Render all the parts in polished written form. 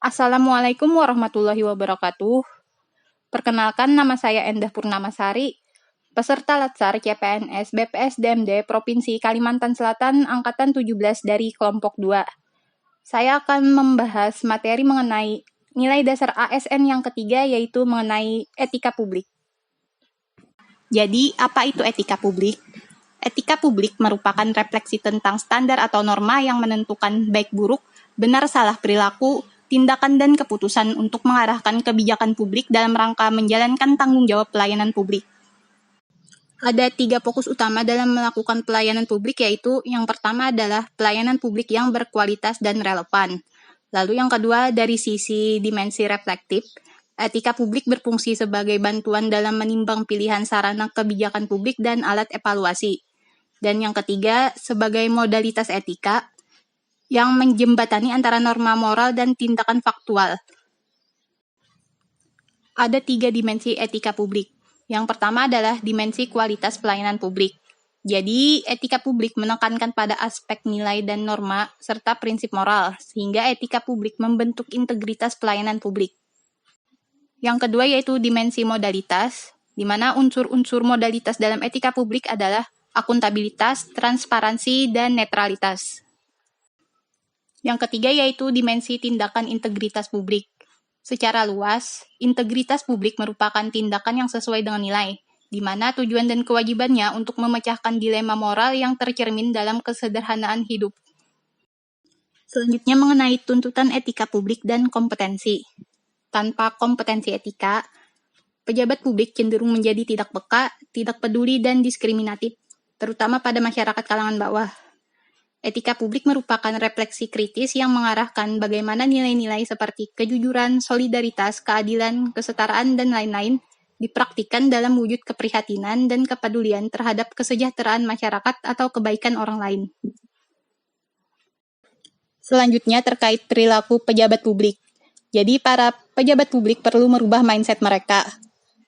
Assalamualaikum warahmatullahi wabarakatuh. Perkenalkan, nama saya Endah Purnamasari, peserta Latsar CPNS BPS DMD Provinsi Kalimantan Selatan Angkatan 17 dari kelompok 2. Saya akan membahas materi mengenai nilai dasar ASN yang ketiga, yaitu mengenai etika publik. Jadi, apa itu etika publik? Etika publik merupakan refleksi tentang standar atau norma yang menentukan baik buruk, benar salah perilaku, tindakan dan keputusan untuk mengarahkan kebijakan publik dalam rangka menjalankan tanggung jawab pelayanan publik. Ada 3 fokus utama dalam melakukan pelayanan publik, yaitu yang pertama adalah pelayanan publik yang berkualitas dan relevan. Lalu yang kedua, dari sisi dimensi reflektif, etika publik berfungsi sebagai bantuan dalam menimbang pilihan sarana kebijakan publik dan alat evaluasi. Dan yang ketiga, sebagai modalitas etika yang menjembatani antara norma moral dan tindakan faktual. Ada 3 dimensi etika publik. Yang pertama adalah dimensi kualitas pelayanan publik. Jadi, etika publik menekankan pada aspek nilai dan norma serta prinsip moral, sehingga etika publik membentuk integritas pelayanan publik. Yang kedua yaitu dimensi modalitas, di mana unsur-unsur modalitas dalam etika publik adalah akuntabilitas, transparansi, dan netralitas. Yang ketiga yaitu dimensi tindakan integritas publik. Secara luas, integritas publik merupakan tindakan yang sesuai dengan nilai, di mana tujuan dan kewajibannya untuk memecahkan dilema moral yang tercermin dalam kesederhanaan hidup. Selanjutnya mengenai tuntutan etika publik dan kompetensi. Tanpa kompetensi etika, pejabat publik cenderung menjadi tidak peka, tidak peduli, dan diskriminatif, terutama pada masyarakat kalangan bawah. Etika publik merupakan refleksi kritis yang mengarahkan bagaimana nilai-nilai seperti kejujuran, solidaritas, keadilan, kesetaraan, dan lain-lain dipraktikkan dalam wujud keprihatinan dan kepedulian terhadap kesejahteraan masyarakat atau kebaikan orang lain. Selanjutnya terkait perilaku pejabat publik. Jadi para pejabat publik perlu merubah mindset mereka.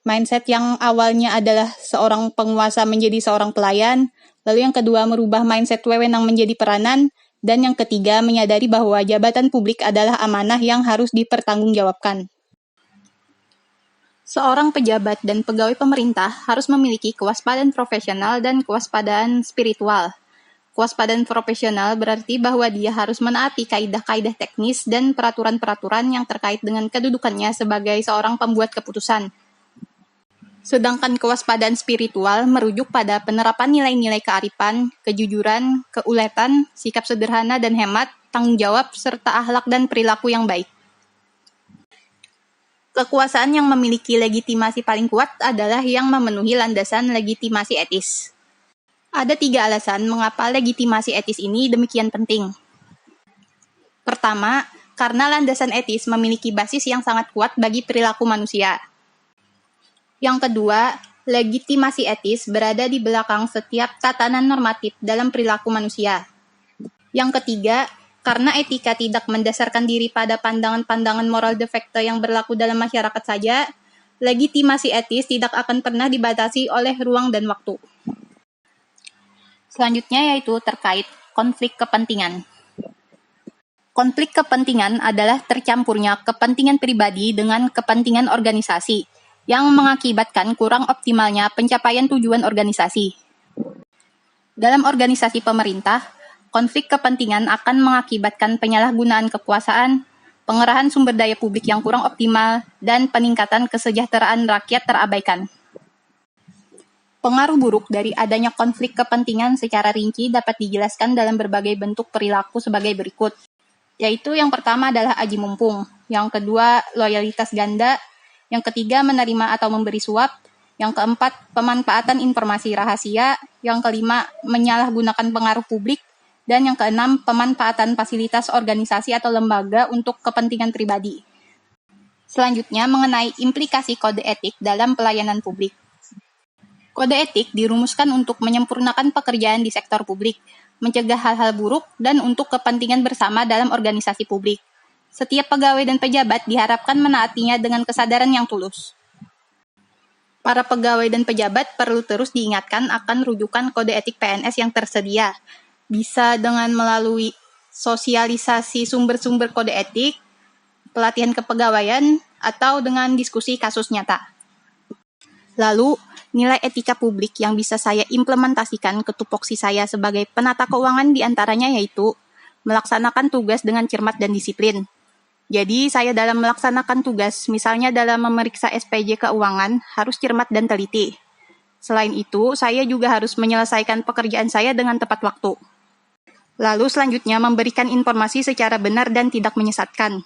Mindset yang awalnya adalah seorang penguasa menjadi seorang pelayan, lalu yang kedua merubah mindset wewenang menjadi peranan, dan yang ketiga menyadari bahwa jabatan publik adalah amanah yang harus dipertanggungjawabkan. Seorang pejabat dan pegawai pemerintah harus memiliki kewaspadaan profesional dan kewaspadaan spiritual. Kewaspadaan profesional berarti bahwa dia harus menaati kaidah-kaidah teknis dan peraturan-peraturan yang terkait dengan kedudukannya sebagai seorang pembuat keputusan. Sedangkan kewaspadaan spiritual merujuk pada penerapan nilai-nilai kearifan, kejujuran, keuletan, sikap sederhana dan hemat, tanggung jawab, serta akhlak dan perilaku yang baik. Kekuasaan yang memiliki legitimasi paling kuat adalah yang memenuhi landasan legitimasi etis. Ada 3 alasan mengapa legitimasi etis ini demikian penting. Pertama, karena landasan etis memiliki basis yang sangat kuat bagi perilaku manusia. Yang kedua, legitimasi etis berada di belakang setiap tatanan normatif dalam perilaku manusia. Yang ketiga, karena etika tidak mendasarkan diri pada pandangan-pandangan moral de facto yang berlaku dalam masyarakat saja, legitimasi etis tidak akan pernah dibatasi oleh ruang dan waktu. Selanjutnya yaitu terkait konflik kepentingan. Konflik kepentingan adalah tercampurnya kepentingan pribadi dengan kepentingan organisasi, yang mengakibatkan kurang optimalnya pencapaian tujuan organisasi. Dalam organisasi pemerintah, konflik kepentingan akan mengakibatkan penyalahgunaan kekuasaan, pengerahan sumber daya publik yang kurang optimal, dan peningkatan kesejahteraan rakyat terabaikan. Pengaruh buruk dari adanya konflik kepentingan secara rinci dapat dijelaskan dalam berbagai bentuk perilaku sebagai berikut, yaitu yang pertama adalah aji mumpung, yang kedua loyalitas ganda, yang ketiga menerima atau memberi suap, yang keempat pemanfaatan informasi rahasia, yang kelima menyalahgunakan pengaruh publik, dan yang keenam pemanfaatan fasilitas organisasi atau lembaga untuk kepentingan pribadi. Selanjutnya mengenai implikasi kode etik dalam pelayanan publik. Kode etik dirumuskan untuk menyempurnakan pekerjaan di sektor publik, mencegah hal-hal buruk, dan untuk kepentingan bersama dalam organisasi publik. Setiap pegawai dan pejabat diharapkan menaatinya dengan kesadaran yang tulus. Para pegawai dan pejabat perlu terus diingatkan akan rujukan kode etik PNS yang tersedia. Bisa dengan melalui sosialisasi sumber-sumber kode etik, pelatihan kepegawaian, atau dengan diskusi kasus nyata. Lalu, nilai etika publik yang bisa saya implementasikan ke tupoksi saya sebagai penata keuangan diantaranya yaitu melaksanakan tugas dengan cermat dan disiplin. Jadi, saya dalam melaksanakan tugas, misalnya dalam memeriksa SPJ keuangan, harus cermat dan teliti. Selain itu, saya juga harus menyelesaikan pekerjaan saya dengan tepat waktu. Lalu selanjutnya memberikan informasi secara benar dan tidak menyesatkan.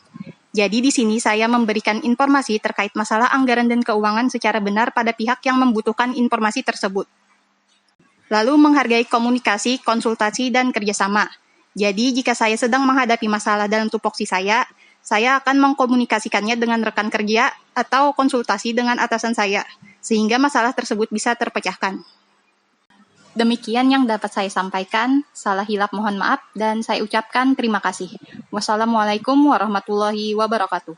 Jadi di sini saya memberikan informasi terkait masalah anggaran dan keuangan secara benar pada pihak yang membutuhkan informasi tersebut. Lalu menghargai komunikasi, konsultasi, dan kerjasama. Jadi jika saya sedang menghadapi masalah dalam tupoksi saya akan mengkomunikasikannya dengan rekan kerja atau konsultasi dengan atasan saya, sehingga masalah tersebut bisa terpecahkan. Demikian yang dapat saya sampaikan. Salah hilap mohon maaf dan saya ucapkan terima kasih. Wassalamualaikum warahmatullahi wabarakatuh.